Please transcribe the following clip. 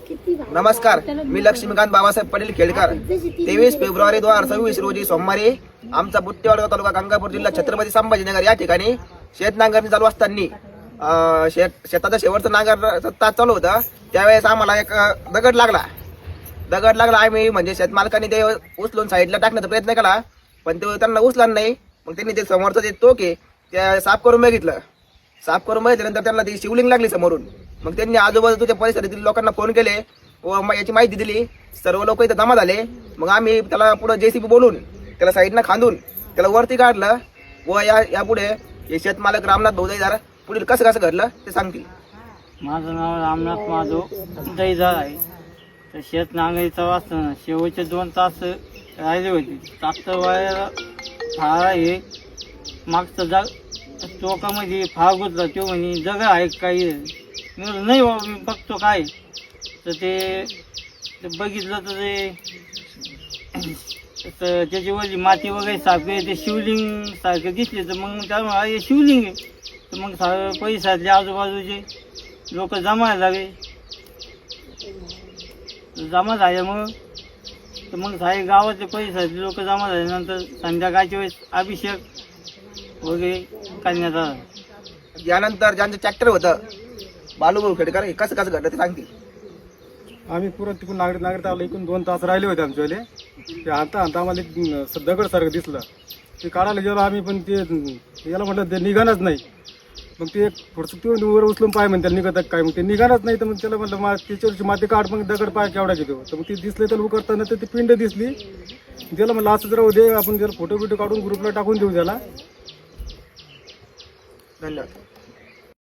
नमस्कार, मी लक्ष्मीकांत बाबासाहेब पटेल खेडकर. 23 फेब्रुवारी 2026 रोजी सोमवारी आमचा बुट्टेवाडा तालुका गंगापूर जिल्हा छत्रपती संभाजीनगर या ठिकाणी शेत नांगरणी चालू असताना शेताचा शेवटचं नांगर तास चालू होता. त्यावेळेस आम्हाला एक दगड लागला. आम्ही म्हणजे शेतमालकांनी ते उचलून साईडला टाकण्याचा प्रयत्न केला, पण ते त्यांना उचला नाही. मग त्यांनी ते समोरचं ते टोके त्या साफ करून बघितल्यानंतर त्यांना ती शिवलिंग लागली समोरून. मग त्यांनी आजूबाजूच्या परिसरातील लोकांना फोन केले व याची माहिती दिली. सर्व लोक इथं जमा झाले. मग आम्ही त्याला पुढे JCB बोलून त्याला साईडनं खांदून त्याला वरती काढलं व यापुढे हे शेतमालक रामनाथ भाऊ पुढील कसं घडलं ते सांगतील. माझं नाव रामनाथ माधव दैजार आहे. तर शेत नांगरीचा वाचताना शेवटचे 2 तास राहिले होते. ट्रॅक्टर वायर फाळा हे मागचं जाग टोकामध्ये फाळ गुतला. तो म्हणे जगा आहे काही नाही बाबा, मी बघतो काय. तर ते बघितलं तर त्याच्यावरची माती वगैरे सारखे ते शिवलिंग सारखे दिसले. तर मग त्यामुळे हे शिवलिंग आहे. तर मग परिसरातले आजूबाजूचे लोक जमा झाले. जमा झाल्यामुळं तर मग सारे गावातले परिसरातले लोक जमा झाल्यानंतर संध्याकाळच्या वेळेस अभिषेक वगैरे करण्यात आला. यानंतर ज्यांचं ट्रॅक्टर होतं बालूभाऊ खेडकर हे कसं घडलं ते सांगतील. आम्ही पुरं तिकडून नागरिक आलो. एकूण 2 तास राहिले होते आमच्यावाले. ते हाता आम्हाला एक दगड सारखं दिसलं. ते काढायला गेलो आम्ही, पण ते याला म्हटलं ते निघाणच नाही. मग ते थोडंसं ते वर उचलून पाय म्हणते निघत काय, मग ते निघाणच नाही. तर मग त्याला म्हटलं त्याच्यावरची माती काढ, मग दगड पाय केवढा घेतो. तर मग ते दिसले त्याला उकरताना तर ती पिंड दिसली. त्याला म्हटलं असं जरा दे, आपण त्याला फोटो काढून ग्रुपला टाकून देऊ त्याला. धन्यवाद.